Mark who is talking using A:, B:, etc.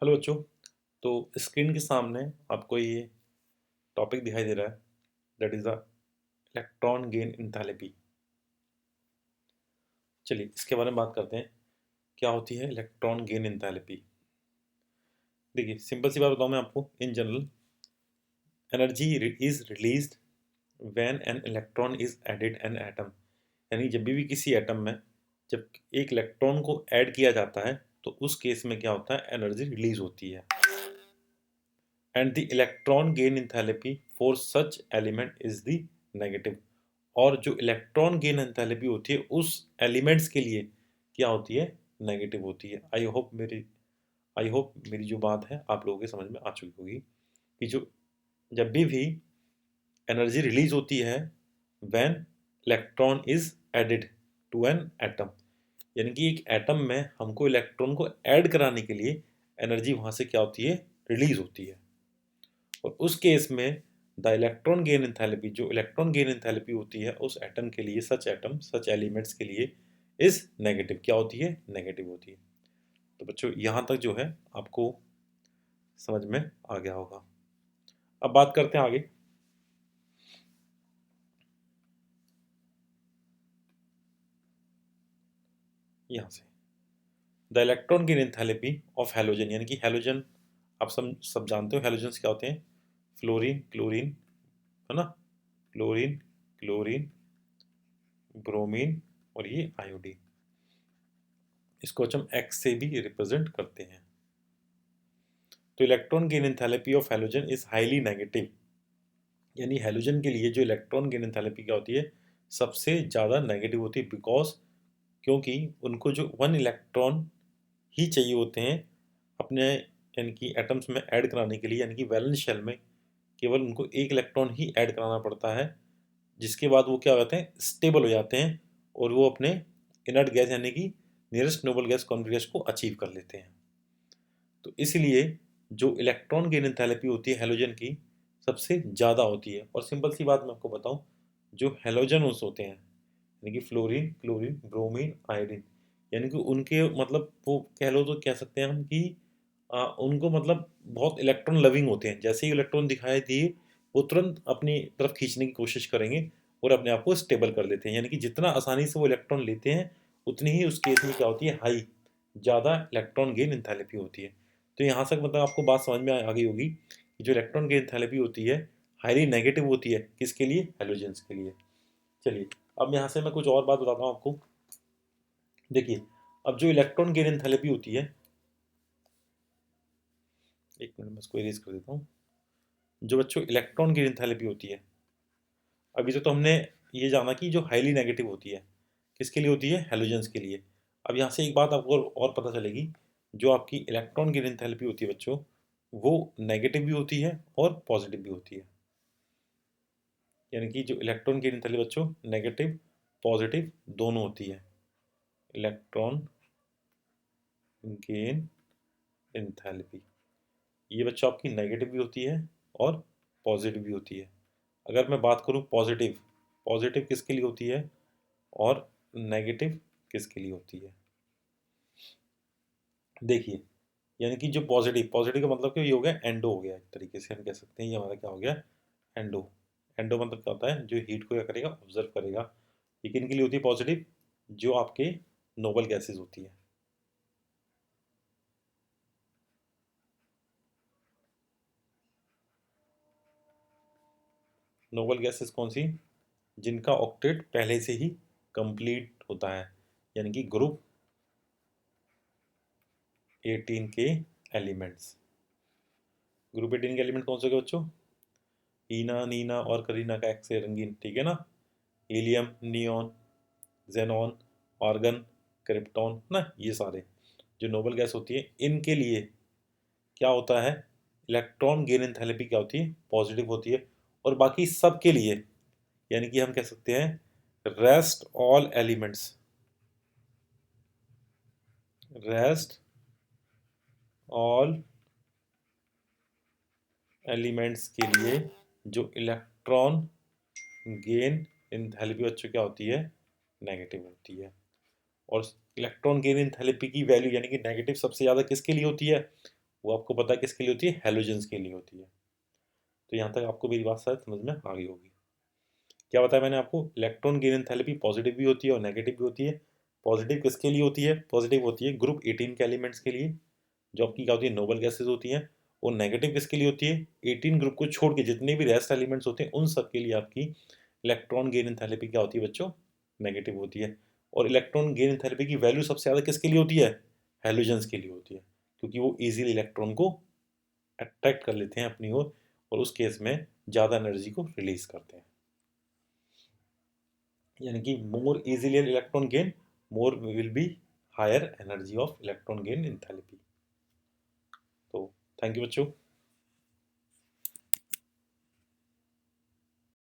A: Hello बच्चों। तो screen के सामने आपको ये टॉपिक दिखाई दे रहा है, that is the electron gain enthalpy. चलिए इसके बारे में बात करते हैं, क्या होती है इलेक्ट्रॉन गेन एंथैल्पी। देखिए सिंपल सी बात बताऊँ मैं आपको, in general energy is released when an electron is added an atom. यानी जब भी किसी एटम में जब एक इलेक्ट्रॉन को ऐड किया जाता है तो उस केस में क्या होता है, एनर्जी रिलीज होती है। And the electron gain enthalpy for such element is the negative. और जो इलेक्ट्रॉन गेन एंथैल्पी होती है उस एलिमेंट्स के लिए क्या होती है, नेगेटिव होती है। आई होप मेरी जो बात है आप लोगों के समझ में आ चुकी होगी कि जो जब भी एनर्जी रिलीज होती है when electron is added to an atom, यानी कि एक एटम में हमको इलेक्ट्रॉन को ऐड कराने के लिए एनर्जी वहाँ से क्या होती है, रिलीज होती है। और उस केस में द इलेक्ट्रॉन गेन एंथैल्पी, जो इलेक्ट्रॉन गेन एंथैल्पी होती है उस एटम के लिए, सच एलिमेंट्स के लिए इज नेगेटिव। क्या होती है, नेगेटिव होती है। तो बच्चों यहाँ तक जो है आपको समझ में आ गया होगा। अब बात करते हैं आगे। यहाँ से the electron gain enthalpy of halogen, यानी कि हैलोजन आप सब जानते हो हैलोजन्स क्या होते हैं, फ्लोरीन क्लोरीन, है ना, फ्लोरीन क्लोरीन ब्रोमीन और ये आयोडीन। इसको हम एक्स से भी रिप्रेजेंट करते हैं। तो electron gain enthalpy of halogen is highly negative, यानी हैलोजन के लिए जो इलेक्ट्रॉन गेन एंथैल्पी क्या होती है, सबसे ज़्यादा नेगेटिव होती है। बिकॉज क्योंकि उनको जो वन इलेक्ट्रॉन ही चाहिए होते हैं अपने यानी कि एटम्स में ऐड कराने के लिए, यानी कि वैलेंस शेल में केवल उनको एक इलेक्ट्रॉन ही ऐड कराना पड़ता है, जिसके बाद वो क्या हो जाते हैं, स्टेबल हो जाते हैं और वो अपने इनर्ट गैस यानी कि नियरेस्ट नोबल गैस कॉन्फिगरेशन को अचीव कर लेते हैं। तो इसलिए जो इलेक्ट्रॉन गेन एंथैल्पी होती है हैलोजन की सबसे ज़्यादा होती है। और सिंपल सी बात मैं आपको बताऊं, जो हैलोजन्स होते हैं यानी कि फ्लोरीन क्लोरीन ब्रोमीन आयोडीन, यानी कि उनके मतलब वो कह लो तो कह सकते हैं हम कि उनको मतलब बहुत इलेक्ट्रॉन लविंग होते हैं। जैसे ही इलेक्ट्रॉन दिखाई दिए वो तुरंत अपनी तरफ खींचने की कोशिश करेंगे और अपने आप को स्टेबल कर लेते हैं। यानी कि जितना आसानी से वो इलेक्ट्रॉन लेते हैं उतनी ही उस केस में क्या होती है, हाई ज़्यादा इलेक्ट्रॉन गेन एंथैल्पी होती है। तो यहाँ तक मतलब आपको बात समझ में आ गई होगी कि जो इलेक्ट्रॉन गेन एंथैल्पी होती है हाईली नेगेटिव होती है, किसके लिए, हैलोजेंस के लिए। चलिए अब यहाँ से मैं कुछ और बात बताता हूँ आपको। देखिए अब जो इलेक्ट्रॉन गेन एंथैल्पी होती है, एक मिनट में इसको इरेज कर देता हूँ। जो बच्चों इलेक्ट्रॉन गेन एंथैल्पी होती है, अभी तो हमने ये जाना कि जो हाईली नेगेटिव होती है किसके लिए होती है, हैलोजेंस के लिए। अब यहाँ से एक बात आपको और पता चलेगी, जो आपकी इलेक्ट्रॉन गेन एंथैल्पी होती है बच्चों, वो नेगेटिव भी होती है और पॉजिटिव भी होती है। यानी कि जो इलेक्ट्रॉन गेन एंथैल्पी बच्चों नेगेटिव पॉजिटिव दोनों होती है। इलेक्ट्रॉन गेन एंथैल्पी ये बच्चों आपकी नेगेटिव भी होती है और पॉजिटिव भी होती है। अगर मैं बात करूं पॉजिटिव, पॉजिटिव किसके लिए होती है और नेगेटिव किसके लिए होती है। देखिए यानी कि जो पॉजिटिव, पॉजिटिव का मतलब क्या, ये हो गया एंडो हो गया, एक तरीके से हम कह सकते हैं ये हमारा क्या हो गया, एंडो। एंडो मतलब क्या होता है, जो हीट को क्या करेगा, ऑब्जर्व करेगा। ये किन के लिए होती है पॉजिटिव, जो आपके नोबल गैसेज होती है। नोबल गैसेस कौन सी, जिनका ऑक्टेट पहले से ही कंप्लीट होता है, यानी कि ग्रुप 18 के एलिमेंट्स। ग्रुप 18 के एलिमेंट कौन से होंगे बच्चों, ईना नीना और करीना का एक्स से रंगीन, ठीक है ना, helium neon xenon argon krypton ना, ये सारे जो नोबल गैस होती है इनके लिए क्या होता है, इलेक्ट्रॉन गेन एंथैल्पी क्या होती है, पॉजिटिव होती है। और बाकी सब के लिए यानी कि हम कह सकते हैं rest all elements, rest all elements के लिए जो इलेक्ट्रॉन गेन एंथैल्पी बच्चों क्या होती है, नेगेटिव होती है। और इलेक्ट्रॉन गेन एंथैल्पी की वैल्यू यानी कि नेगेटिव सबसे ज़्यादा किसके लिए होती है, वो आपको पता है किसके लिए होती है, हैलोजेंस के लिए होती है। तो यहाँ तक आपको मेरी बात शायद समझ में आ गई होगी। क्या बताया मैंने आपको, इलेक्ट्रॉन गेन एंथैल्पी पॉजिटिव भी होती है और नेगेटिव भी होती है। पॉजिटिव किसके लिए होती है, पॉजिटिव होती है ग्रुप 18 के एलिमेंट्स के लिए, जो आपकी क्या होती है, नोबल गैसेज होती हैं। और नेगेटिव किसके लिए होती है, 18 ग्रुप को छोड़ के जितने भी रेस्ट एलिमेंट्स होते हैं उन सब के लिए आपकी इलेक्ट्रॉन गेन एंथैल्पी क्या होती है बच्चों, नेगेटिव होती है। और इलेक्ट्रॉन गेन एंथैल्पी की वैल्यू सबसे ज़्यादा किसके लिए होती है, हैलोजेंस के लिए होती है, क्योंकि वो इजीली इलेक्ट्रॉन को अट्रैक्ट कर लेते हैं अपनी ओर और उस केस में ज़्यादा एनर्जी को रिलीज करते हैं। यानी कि more easily electron gain, more will be higher energy of electron gain enthalpy. तो थैंक यू बच्चों।